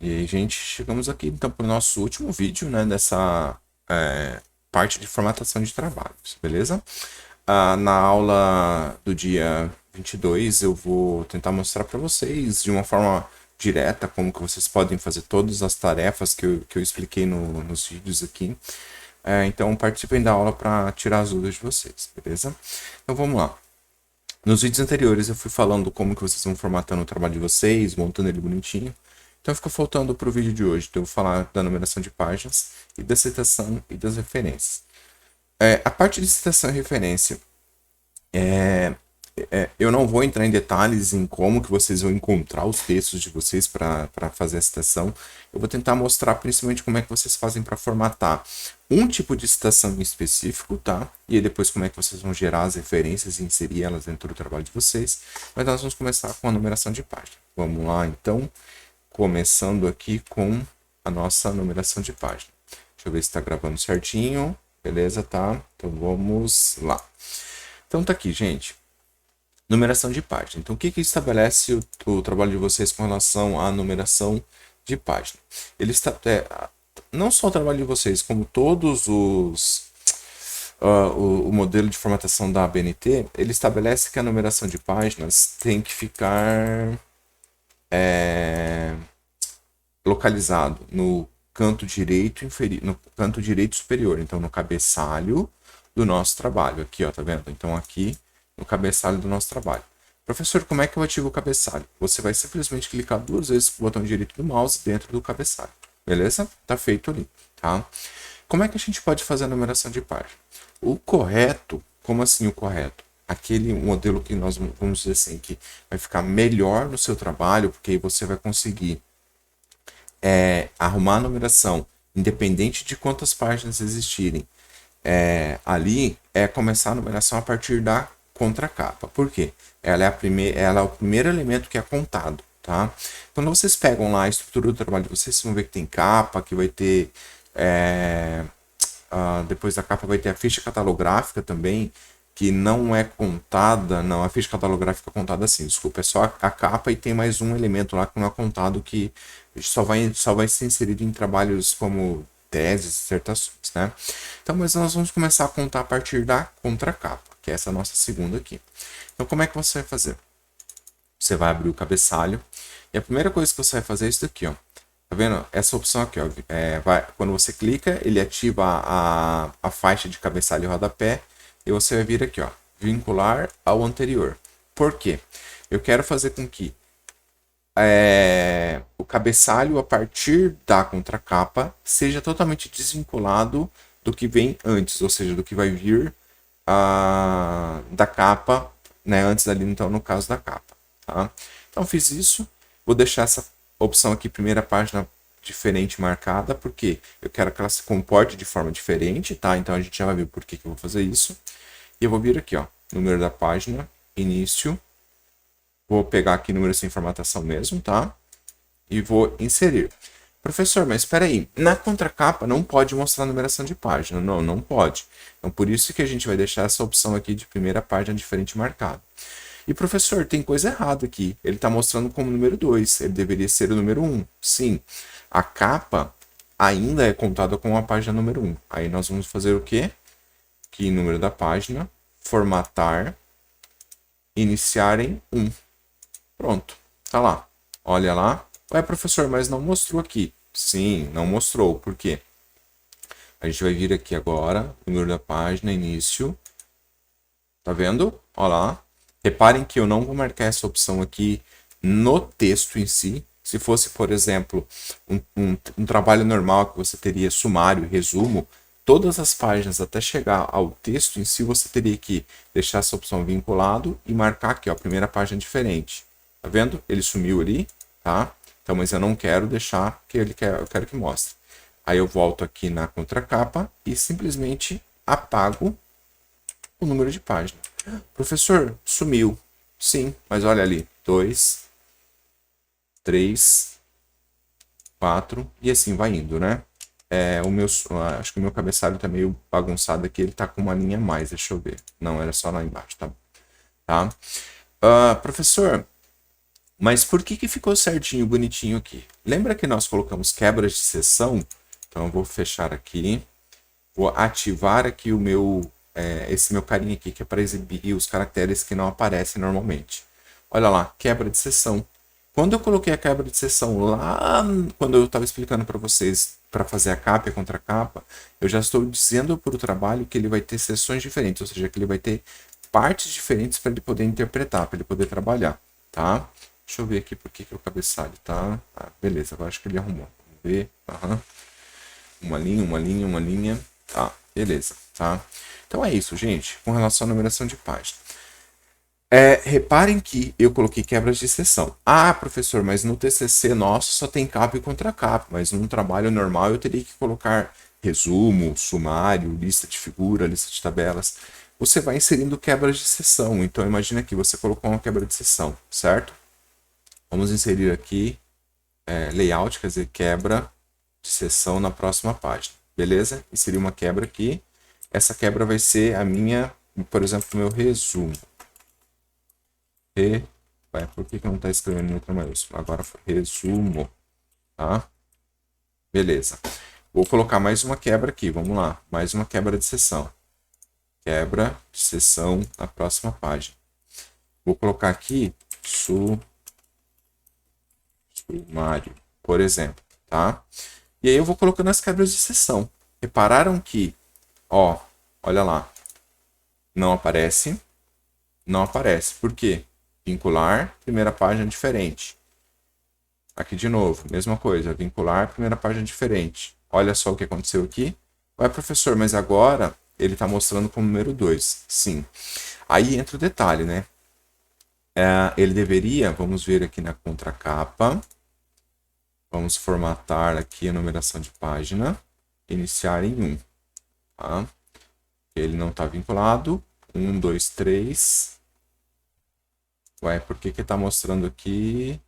E aí, gente, chegamos aqui então para o nosso último vídeo, né, dessa parte de formatação de trabalhos, beleza? Na aula do dia 22 eu vou tentar mostrar para vocês de uma forma direta como que vocês podem fazer todas as tarefas que eu expliquei nos vídeos aqui. Então participem da aula para tirar as dúvidas de vocês, beleza? Então vamos lá. Nos vídeos anteriores eu fui falando como que vocês vão formatando o trabalho de vocês, montando ele bonitinho. Então fica faltando para o vídeo de hoje. Então eu vou falar da numeração de páginas e da citação e das referências. A parte de citação e referência, eu não vou entrar em detalhes em como que vocês vão encontrar os textos de vocês para fazer a citação. Eu vou tentar mostrar principalmente como é que vocês fazem para formatar um tipo de citação em específico, tá? E aí depois como é que vocês vão gerar as referências e inserir elas dentro do trabalho de vocês. Mas nós vamos começar com a numeração de página. Vamos lá, então, começando aqui com a nossa numeração de página. Deixa eu ver se está gravando certinho. Beleza, tá? Então vamos lá. Então tá aqui, gente. Numeração de página. Então, o que estabelece o trabalho de vocês com relação à numeração de página? Ele está, não só o trabalho de vocês, como todos o modelo de formatação da ABNT, ele estabelece que a numeração de páginas tem que ficar localizado no canto direito no canto direito superior, então no cabeçalho do nosso trabalho. Aqui, ó, tá vendo? Então aqui no cabeçalho do nosso trabalho. Professor, como é que eu ativo o cabeçalho? Você vai simplesmente clicar duas vezes com o botão direito do mouse dentro do cabeçalho. Beleza? Tá feito ali, tá? Como é que a gente pode fazer a numeração de página? O correto, como assim o correto? Aquele modelo que nós vamos dizer assim, que vai ficar melhor no seu trabalho, porque aí você vai conseguir arrumar a numeração, independente de quantas páginas existirem. Ali é começar a numeração a partir da contracapa. Por quê? Ela é o primeiro elemento que é contado, tá? Quando vocês pegam lá a estrutura do trabalho de vocês, vocês vão ver que tem capa, que vai ter depois da capa vai ter a ficha catalográfica também, que não é contada, não, a ficha catalográfica é contada assim, desculpa, é só a capa e tem mais um elemento lá que não é contado, que só vai ser inserido em trabalhos como teses, dissertações, né? Então, mas nós vamos começar a contar a partir da contracapa, que é essa nossa segunda aqui. Então, como é que você vai fazer? Você vai abrir o cabeçalho, e a primeira coisa que você vai fazer é isso daqui, ó. Tá vendo? Essa opção aqui, ó, quando você clica, ele ativa a faixa de cabeçalho e rodapé, e você vai vir aqui, ó, vincular ao anterior. Por quê? Eu quero fazer com que o cabeçalho a partir da contracapa seja totalmente desvinculado do que vem antes, ou seja, do que vai vir da capa, né, antes ali, então, no caso da capa. Tá? Então, fiz isso, vou deixar essa opção aqui, primeira página diferente marcada, porque eu quero que ela se comporte de forma diferente, tá? Então a gente já vai ver por que eu vou fazer isso. E eu vou vir aqui, ó, número da página, início, vou pegar aqui número sem formatação mesmo, tá? E vou inserir. Professor, mas espera aí, na contracapa não pode mostrar a numeração de página. Não, não pode. Então por isso que a gente vai deixar essa opção aqui de primeira página diferente marcada. E professor, tem coisa errada aqui. Ele está mostrando como número 2. Ele deveria ser o número 1. Sim, a capa ainda é contada como a página número 1. Aí nós vamos fazer o quê? Aqui, número da página, formatar, iniciar em 1. Pronto, tá lá. Olha lá. Ué, professor, mas não mostrou aqui. Sim, não mostrou. Por quê? A gente vai vir aqui agora, número da página, início. Tá vendo? Olha lá. Reparem que eu não vou marcar essa opção aqui no texto em si. Se fosse, por exemplo, um trabalho normal que você teria sumário, resumo, todas as páginas até chegar ao texto em si, você teria que deixar essa opção vinculado e marcar aqui, ó, a primeira página diferente. Tá vendo? Ele sumiu ali, tá? Então, mas eu não quero deixar que ele quer, eu quero que mostre. Aí eu volto aqui na contracapa e simplesmente apago o número de página. Professor, sumiu. Sim, mas olha ali. 2, 3, 4 e assim vai indo, né? Acho que o meu cabeçalho tá meio bagunçado aqui. Ele tá com uma linha a mais, deixa eu ver. Não, era só lá embaixo, tá? Tá? Professor, Mas por que que ficou certinho, bonitinho aqui? Lembra que nós colocamos quebras de seção? Então eu vou fechar aqui, vou ativar aqui o meu, esse meu carinha aqui, que é para exibir os caracteres que não aparecem normalmente. Olha lá, quebra de seção. Quando eu coloquei a quebra de seção lá, quando eu estava explicando para vocês para fazer a capa e a contracapa, eu já estou dizendo para o trabalho que ele vai ter seções diferentes, ou seja, que ele vai ter partes diferentes para ele poder interpretar, para ele poder trabalhar, tá? Deixa eu ver aqui por que o cabeçalho tá. Ah, beleza, agora acho que ele arrumou. Vamos ver. Uhum. Uma linha, uma linha, uma linha. Tá, beleza, tá? Então é isso, gente, com relação à numeração de página. Reparem que eu coloquei quebras de seção. Ah, professor, mas no TCC nosso só tem capa e contracapa, mas num trabalho normal eu teria que colocar resumo, sumário, lista de figura, lista de tabelas. Você vai inserindo quebras de seção. Então imagina que você colocou uma quebra de seção, certo? Vamos inserir aqui layout, quer dizer, quebra de seção na próxima página. Beleza? Inserir uma quebra aqui. Essa quebra vai ser a minha, por exemplo, o meu resumo. Por que não está escrevendo em letra maiúscula? Agora foi resumo. Tá? Beleza. Vou colocar mais uma quebra aqui. Vamos lá. Mais uma quebra de seção. Quebra de seção na próxima página. Vou colocar aqui sumário, por exemplo. Tá? E aí eu vou colocando as quebras de seção. Repararam que, ó, olha lá, não aparece. Não aparece. Por quê? Vincular, primeira página diferente. Aqui de novo, mesma coisa. Vincular, primeira página diferente. Olha só o que aconteceu aqui. Ué, professor, mas agora ele está mostrando como número 2. Sim. Aí entra o detalhe, né? Ele deveria, vamos ver aqui na contracapa. Vamos formatar aqui a numeração de página. Iniciar em 1. Tá? Ele não está vinculado. 1, 2, 3. Ué, por que está mostrando aqui?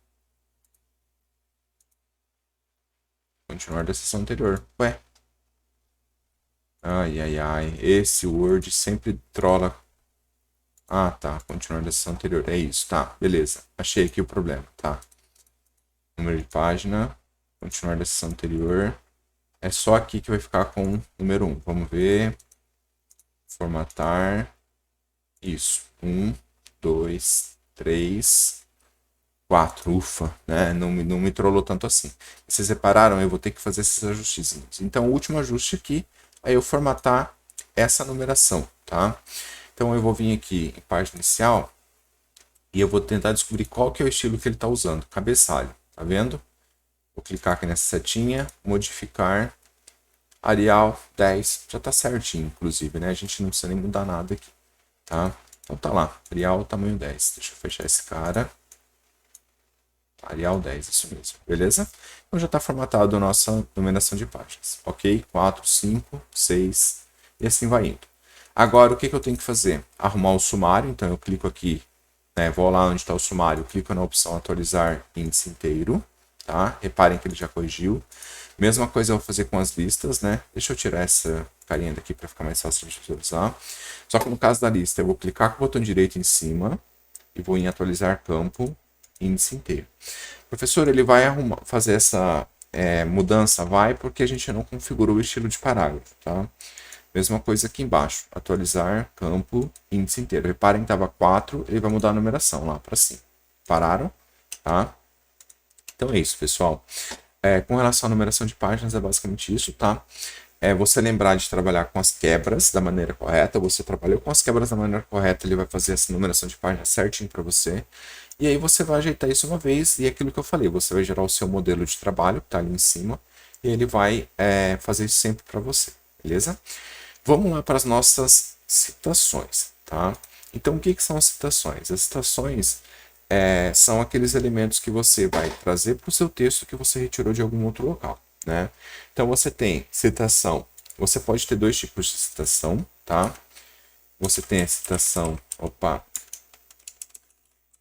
Continuar da sessão anterior. Ué. Ai, ai, ai. Esse Word sempre trola. Ah, tá. Continuar da sessão anterior. É isso, tá. Beleza. Achei aqui o problema, tá. Número de página. Continuar da sessão anterior. É só aqui que vai ficar com o número 1. Vamos ver. Formatar. Isso. 1, 2, 3, 4. Ufa, né? Não me trollou tanto assim. Vocês repararam? Eu vou ter que fazer esses ajustes. Então, o último ajuste aqui é eu formatar essa numeração, tá? Então, eu vou vir aqui em página inicial e eu vou tentar descobrir qual que é o estilo que ele está usando. Cabeçalho, tá vendo? Vou clicar aqui nessa setinha, modificar, Arial 10, já tá certinho, inclusive, né? A gente não precisa nem mudar nada aqui, tá? Então tá lá, Arial tamanho 10. Deixa eu fechar esse cara. Arial 10, isso mesmo, beleza? Então já está formatado a nossa numeração de páginas, ok? 4, 5, 6 e assim vai indo. Agora, o que eu tenho que fazer? Arrumar o sumário, então eu clico aqui, né, vou lá onde está o sumário, clico na opção atualizar índice inteiro, tá? Reparem que ele já corrigiu. Mesma coisa eu vou fazer com as listas, né? Deixa eu tirar essa carinha daqui para ficar mais fácil de visualizar. Só que no caso da lista, eu vou clicar com o botão direito em cima e vou em atualizar campo, índice inteiro. Professor, ele vai fazer essa mudança? Vai, porque a gente não configurou o estilo de parágrafo, tá? Mesma coisa aqui embaixo, atualizar campo, índice inteiro. Reparem que estava 4, ele vai mudar a numeração lá para cima. Pararam? Tá? Então é isso, pessoal. Com relação à numeração de páginas, é basicamente isso, tá? Você lembrar de trabalhar com as quebras da maneira correta. Você trabalhou com as quebras da maneira correta, ele vai fazer essa numeração de páginas certinho para você. E aí você vai ajeitar isso uma vez, e aquilo que eu falei, você vai gerar o seu modelo de trabalho, que está ali em cima, e ele vai fazer isso sempre para você, beleza? Vamos lá para as nossas citações, tá? Então, o que são as citações? As citações são aqueles elementos que você vai trazer para o seu texto que você retirou de algum outro local, né? Então, você tem citação. Você pode ter dois tipos de citação, tá? Você tem a citação...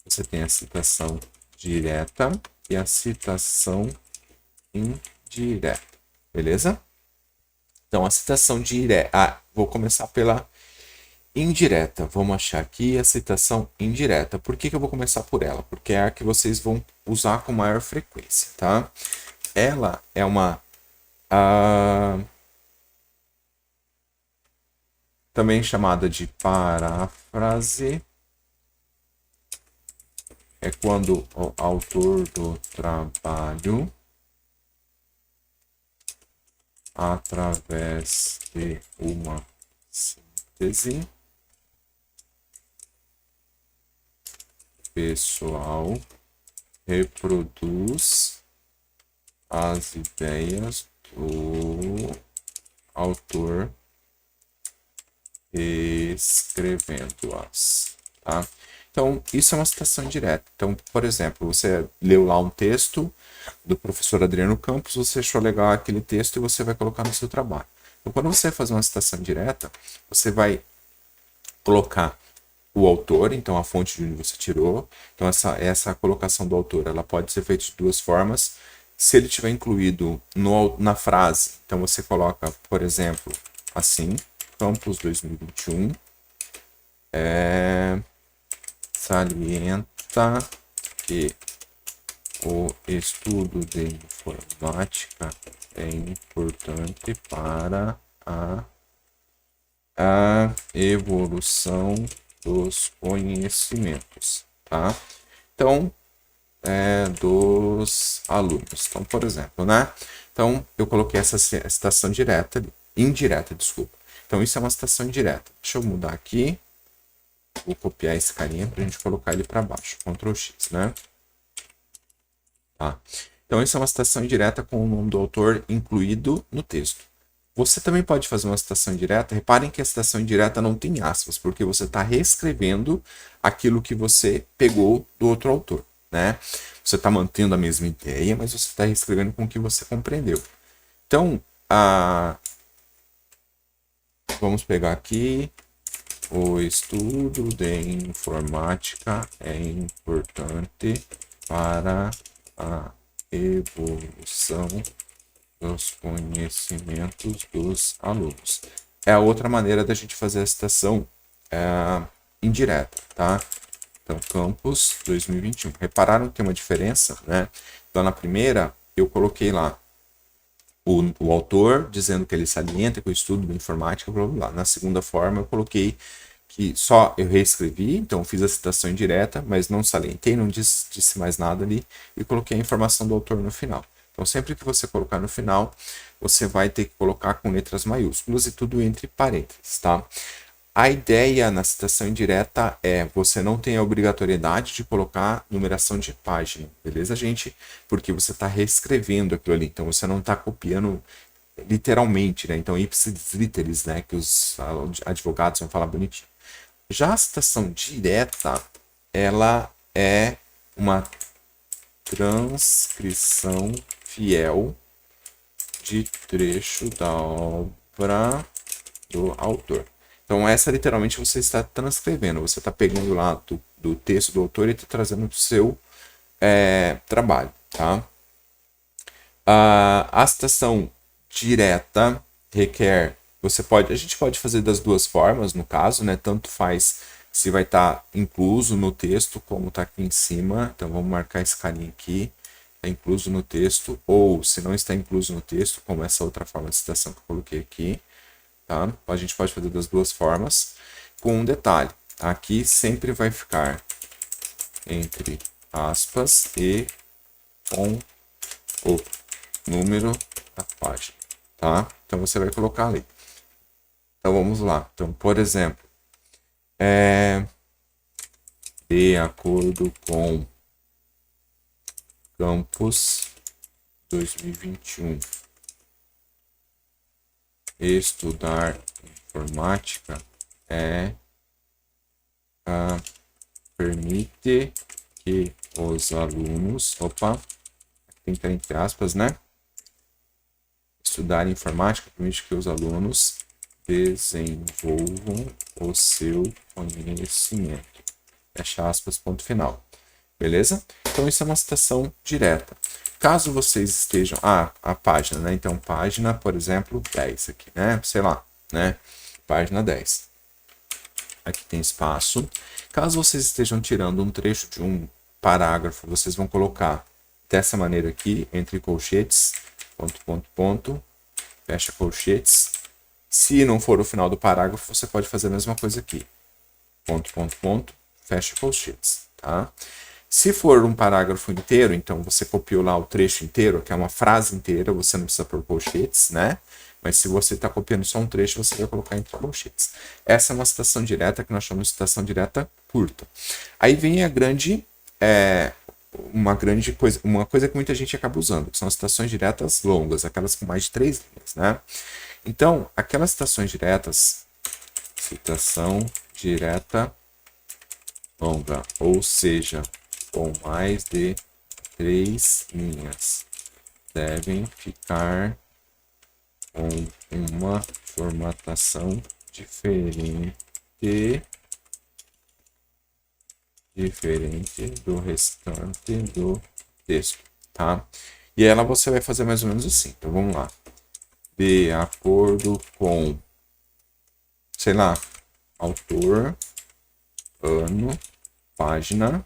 Você tem a citação direta e a citação indireta, beleza? Então, a citação direta... vou começar pela Indireta, vamos achar aqui a citação indireta. Por que eu vou começar por ela? Porque é a que vocês vão usar com maior frequência, tá? Ela é uma também chamada de paráfrase. É quando o autor do trabalho, através de uma síntese pessoal, reproduz as ideias do autor escrevendo-as, tá? Então, isso é uma citação indireta. Então, por exemplo, você leu lá um texto do professor Adriano Campos, você achou legal aquele texto e você vai colocar no seu trabalho. Então, quando você vai fazer uma citação direta, você vai colocar o autor, então a fonte de onde você tirou. Então, essa colocação do autor, ela pode ser feita de duas formas. Se ele tiver incluído na frase, então você coloca, por exemplo, assim, Campos 2021, salienta que o estudo de informática é importante para a evolução dos conhecimentos, tá? Então, dos alunos. Então, por exemplo, né? Então, eu coloquei essa citação indireta, desculpa. Então, isso é uma citação indireta. Deixa eu mudar aqui. Vou copiar esse carinha para a gente colocar ele para baixo. Ctrl X, né? Tá. Então, isso é uma citação indireta com o nome do autor incluído no texto. Você também pode fazer uma citação indireta. Reparem que a citação indireta não tem aspas, porque você está reescrevendo aquilo que você pegou do outro autor, né? Você está mantendo a mesma ideia, mas você está reescrevendo com o que você compreendeu. Então, vamos pegar aqui. O estudo de informática é importante para a evolução dos conhecimentos dos alunos. É a outra maneira da gente fazer a citação indireta, tá? Então, Campus 2021. Repararam que tem uma diferença, né? Então, na primeira, eu coloquei lá o autor dizendo que ele salienta que o estudo de informática, blá, blá, blá. Na segunda forma, eu coloquei que só eu reescrevi, então fiz a citação indireta, mas não salientei, não disse mais nada ali, e coloquei a informação do autor no final. Então, sempre que você colocar no final, você vai ter que colocar com letras maiúsculas e tudo entre parênteses, tá? A ideia na citação indireta é você não tem a obrigatoriedade de colocar numeração de página, beleza, gente? Porque você está reescrevendo aquilo ali, então você não está copiando literalmente, né? Então, ipsis literis, né? Que os advogados vão falar bonitinho. Já a citação direta, ela é uma transcrição fiel de trecho da obra do autor. Então, essa literalmente você está transcrevendo, você está pegando lá do texto do autor e está trazendo para o seu trabalho, tá? A citação direta requer, a gente pode fazer das duas formas, no caso, né? Tanto faz se vai estar incluso no texto, como está aqui em cima. Então, vamos marcar esse carinha aqui, está incluso no texto, ou se não está incluso no texto, como essa outra forma de citação que eu coloquei aqui. Tá? A gente pode fazer das duas formas, com um detalhe. Aqui sempre vai ficar entre aspas e com o número da página. Tá? Então você vai colocar ali. Então vamos lá. Então, por exemplo, de acordo com Campus 2021. Estudar informática permite que os alunos, tem que estar entre aspas, né? Estudar informática permite que os alunos desenvolvam o seu conhecimento. Fecha aspas, ponto final. Beleza? Então, isso é uma citação direta. Caso vocês estejam... a página, né? Então, página, por exemplo, 10 aqui, né? Sei lá, né? Página 10. Aqui tem espaço. Caso vocês estejam tirando um trecho de um parágrafo, vocês vão colocar dessa maneira aqui, entre colchetes, ponto, ponto, ponto, fecha colchetes. Se não for o final do parágrafo, você pode fazer a mesma coisa aqui. Ponto, ponto, ponto, fecha colchetes, tá? Se for um parágrafo inteiro, então você copiou lá o trecho inteiro, que é uma frase inteira, você não precisa pôr colchetes, né? Mas se você está copiando só um trecho, você vai colocar entre colchetes. Essa é uma citação direta que nós chamamos de citação direta curta. Aí vem a grande, uma coisa que muita gente acaba usando, que são as citações diretas longas, aquelas com mais de 3 linhas, né? Então, aquelas citações diretas, citação direta longa, ou seja, com mais de 3 linhas, devem ficar com uma formatação diferente do restante do texto, tá? E ela você vai fazer mais ou menos assim. Então vamos lá. De acordo com, sei lá, autor, ano, página,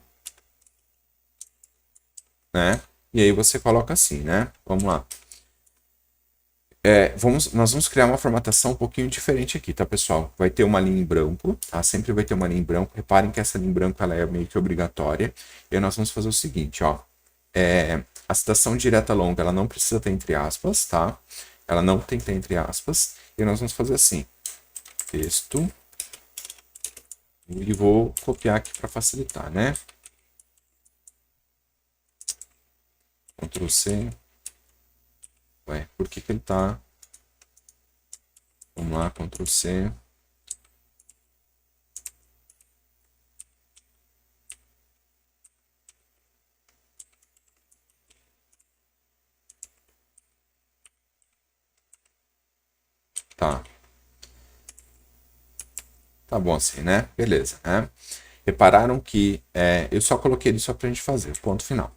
né? E aí você coloca assim, né? Vamos lá. Nós vamos criar uma formatação um pouquinho diferente aqui, tá, pessoal? Vai ter uma linha em branco, tá? Sempre vai ter uma linha em branco. Reparem que essa linha em branco ela é meio que obrigatória. E aí nós vamos fazer o seguinte, ó. A citação direta longa, ela não precisa ter entre aspas, tá? Ela não tem que ter entre aspas. E nós vamos fazer assim. Texto. E vou copiar aqui para facilitar, né? Ctrl C. Ué, por que ele tá... Vamos lá, Ctrl C. Tá. Tá bom assim, né? Beleza, né? Repararam que eu só coloquei ele só pra gente fazer, ponto final.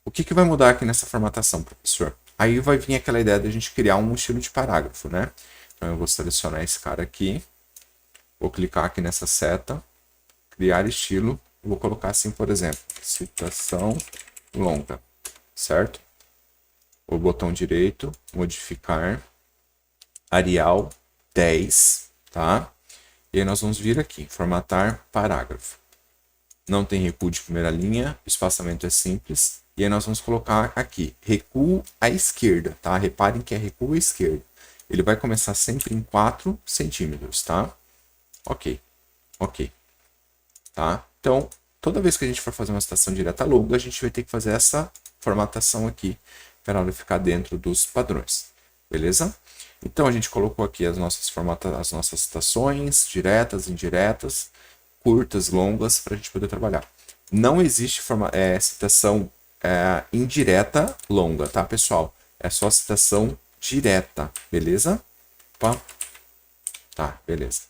O que vai mudar aqui nessa formatação, professor? Aí vai vir aquela ideia de a gente criar um estilo de parágrafo, né? Então eu vou selecionar esse cara aqui, vou clicar aqui nessa seta, criar estilo, vou colocar assim, por exemplo, citação longa, certo? O botão direito, modificar, Arial 10, tá? E aí nós vamos vir aqui, formatar parágrafo. Não tem recuo de primeira linha, o espaçamento é simples. E aí nós vamos colocar aqui, recuo à esquerda, tá? Reparem que é recuo à esquerda. Ele vai começar sempre em 4 centímetros, tá? Ok, ok, tá? Então, toda vez que a gente for fazer uma citação direta longa, a gente vai ter que fazer essa formatação aqui, para ela ficar dentro dos padrões, beleza? Então, a gente colocou aqui as nossas citações, diretas, indiretas, curtas, longas, para a gente poder trabalhar. Não existe citação indireta longa, tá, pessoal? É só citação direta, beleza? Opa. Tá, beleza.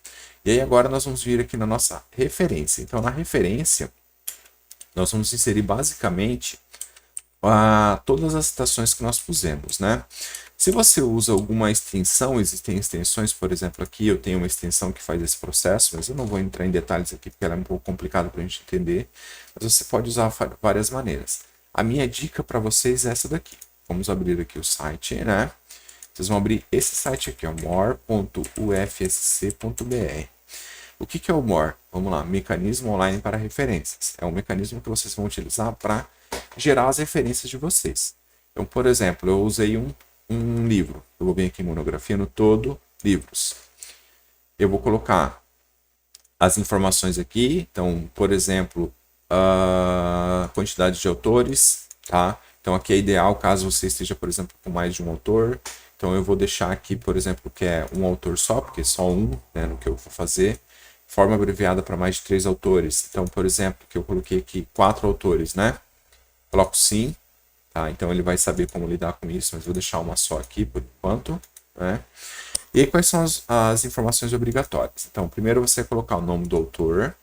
E aí agora nós vamos vir aqui na nossa referência. Então, na referência, nós vamos inserir basicamente todas as citações que nós pusemos, né? Se você usa alguma extensão, existem extensões, por exemplo, aqui eu tenho uma extensão que faz esse processo, mas eu não vou entrar em detalhes aqui porque ela é um pouco complicada para a gente entender, mas você pode usar várias maneiras. A minha dica para vocês é essa daqui. Vamos abrir aqui o site, né? Vocês vão abrir esse site aqui, more.ufsc.br. O que é o More? Vamos lá, mecanismo online para referências. É um mecanismo que vocês vão utilizar para gerar as referências de vocês. Então, por exemplo, eu usei um livro. Eu vou vir aqui em monografia no todo, livros. Eu vou colocar as informações aqui. Então, por exemplo, a quantidade de autores, tá? Então, aqui é ideal caso você esteja, por exemplo, com mais de um autor. Então, eu vou deixar aqui, por exemplo, que é um autor só, porque é só um, né, no que eu vou fazer. Forma abreviada para mais de 3 autores. Então, por exemplo, que eu coloquei aqui 4 autores, né? Coloco sim, tá? Então ele vai saber como lidar com isso, mas vou deixar uma só aqui por enquanto, né? E aí, quais são as informações obrigatórias? Então, primeiro você vai colocar o nome do autor,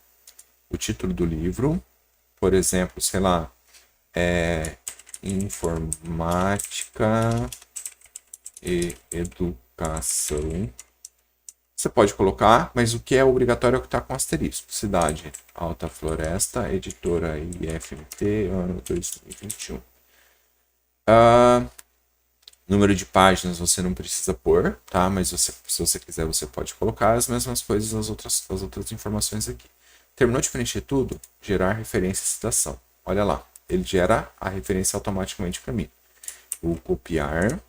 o título do livro, por exemplo, sei lá, Informática e Educação, Você pode colocar, mas o que é obrigatório é o que está com asterisco. Cidade, Alta Floresta, editora IFMT, ano 2021. Número de páginas você não precisa pôr, tá? Mas se você quiser, você pode colocar as mesmas coisas, as outras informações aqui. Terminou de preencher tudo? Gerar referência e citação. Olha lá, ele gera a referência automaticamente para mim. Vou copiar,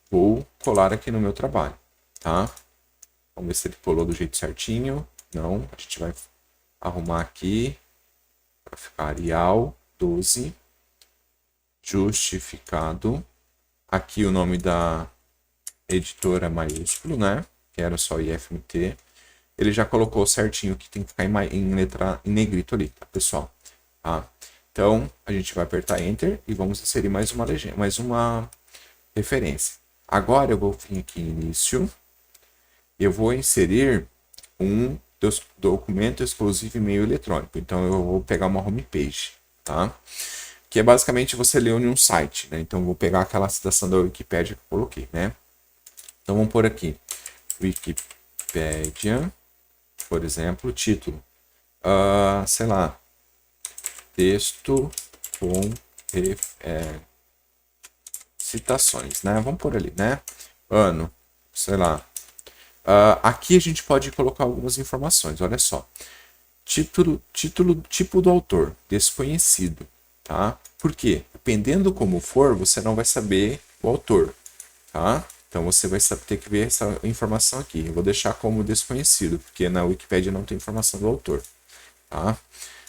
vou colar aqui no meu trabalho, tá? Vamos ver se ele colou do jeito certinho. Não, a gente vai arrumar aqui para ficar Arial 12, justificado. Aqui o nome da editora maiúsculo, né? Que era só IFMT. Ele já colocou certinho que tem que ficar em letra em negrito ali, tá, pessoal? Tá? Então, a gente vai apertar Enter e vamos inserir mais uma legenda, mais uma referência. Agora eu vou vir aqui em Início. Eu vou inserir um documento exclusivo e-mail eletrônico. Então, eu vou pegar uma homepage, tá? Que é basicamente você leu em um site, né? Então, eu vou pegar aquela citação da Wikipédia que eu coloquei, né? Então, vamos por aqui. Wikipédia, por exemplo, título. Sei lá. Texto com citações, né? Vamos por ali, né? Ano, sei lá. Aqui a gente pode colocar algumas informações, olha só. Título, tipo do autor, desconhecido, tá? Por quê? Dependendo como for, você não vai saber o autor, tá? Então você vai ter que ver essa informação aqui. Eu vou deixar como desconhecido, porque na Wikipédia não tem informação do autor, tá?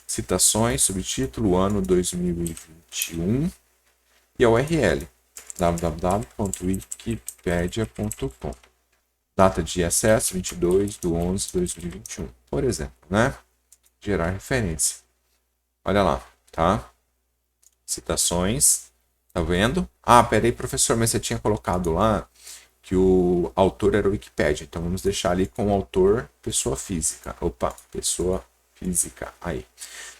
Citações, subtítulo, ano 2021 e a URL www.wikipedia.com. Data de acesso 22/11/2021, por exemplo, né? Gerar referência. Olha lá, tá? Citações, tá vendo? Ah, peraí, professor, mas você tinha colocado lá que o autor era o Wikipédia, então vamos deixar ali com o autor pessoa física. Opa, pessoa física, aí.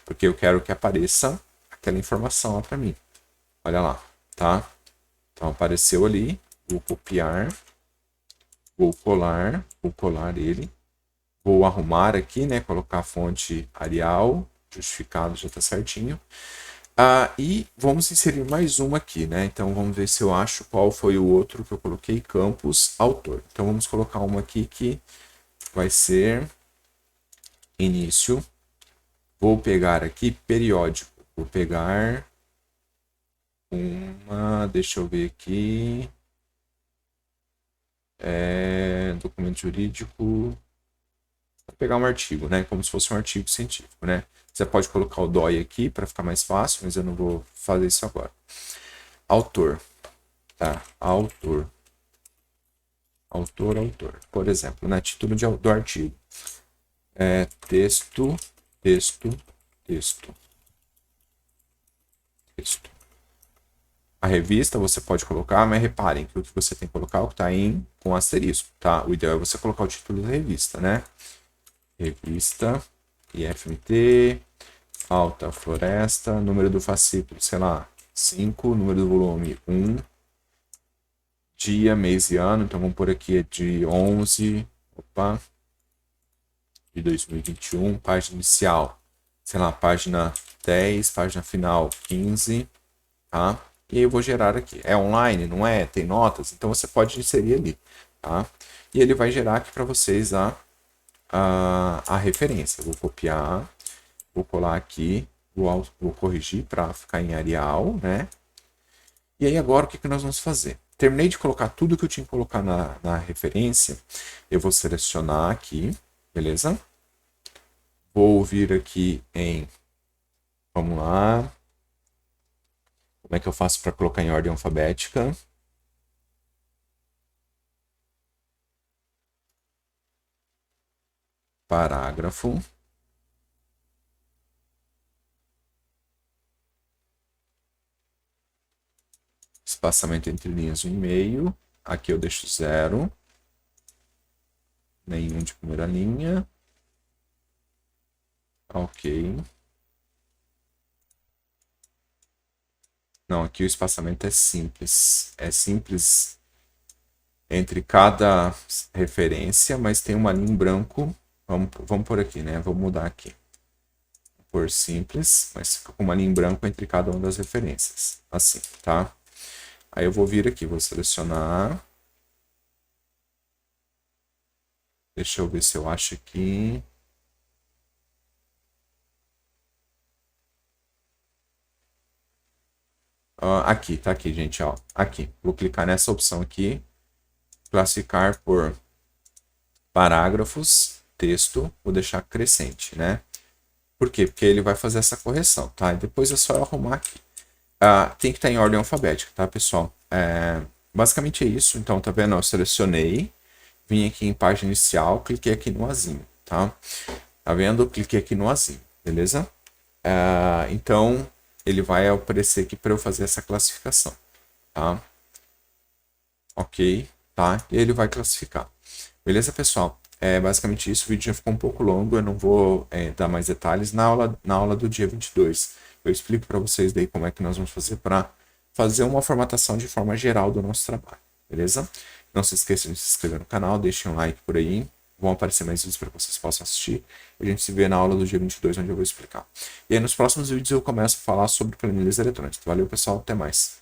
Porque eu quero que apareça aquela informação lá para mim. Olha lá, tá? Então apareceu ali, vou copiar, vou colar ele, vou arrumar aqui, né? Colocar a fonte Arial, justificado, já está certinho. E vamos inserir mais uma aqui, né? Então vamos ver se eu acho qual foi o outro que eu coloquei, campus, autor. Então vamos colocar uma aqui que vai ser início. Vou pegar aqui periódico. Vou pegar deixa eu ver aqui. Documento jurídico. Vou pegar um artigo, né? Como se fosse um artigo científico, né? Você pode colocar o DOI aqui para ficar mais fácil, mas eu não vou fazer isso agora. Autor. Tá? Autor. Por exemplo, né? Título do artigo. Texto. A revista você pode colocar, mas reparem que o que você tem que colocar é o que está com asterisco, tá? O ideal é você colocar o título da revista, né? Revista, IFMT, Alta Floresta, número do fascículo, sei lá, 5, número do volume 1, dia, mês e ano, então vamos por aqui de 11, de 2021, página inicial, sei lá, página 10, página final 15, tá? E aí eu vou gerar aqui. É online, não é? Tem notas? Então você pode inserir ali, tá? E ele vai gerar aqui para vocês a referência. Vou copiar, vou colar aqui, vou corrigir para ficar em Arial, né? E aí agora o que nós vamos fazer? Terminei de colocar tudo que eu tinha que colocar na referência. Eu vou selecionar aqui, beleza? Vou vir aqui em... Vamos lá. Como é que eu faço para colocar em ordem alfabética? Parágrafo. Espaçamento entre linhas 1,5. Aqui eu deixo 0. Nenhum de primeira linha. Ok. Não, aqui o espaçamento é simples. É simples entre cada referência, mas tem uma linha em branco. Vamos por aqui, né? Vou mudar aqui. Por simples, mas fica com uma linha em branco entre cada uma das referências. Assim, tá? Aí eu vou vir aqui, vou selecionar. Deixa eu ver se eu acho aqui. Aqui, tá aqui, gente, ó. Aqui. Vou clicar nessa opção aqui. Classificar por parágrafos, texto. Vou deixar crescente, né? Por quê? Porque ele vai fazer essa correção, tá? E depois é só eu arrumar aqui. Tem que estar em ordem alfabética, tá, pessoal? Basicamente é isso. Então, tá vendo? Eu selecionei, vim aqui em página inicial, cliquei aqui no azinho, tá? Tá vendo? Cliquei aqui no azinho, beleza? Então, ele vai aparecer aqui para eu fazer essa classificação, tá? Ok, tá? E ele vai classificar. Beleza, pessoal? É basicamente isso. O vídeo já ficou um pouco longo, eu não vou dar mais detalhes. Na aula do dia 22, eu explico para vocês daí como é que nós vamos fazer para fazer uma formatação de forma geral do nosso trabalho, beleza? Não se esqueçam de se inscrever no canal, deixem um like por aí. Vão aparecer mais vídeos para que vocês possam assistir. A gente se vê na aula do dia 22, onde eu vou explicar. E aí, nos próximos vídeos, eu começo a falar sobre planilhas eletrônicas. Valeu, pessoal. Até mais.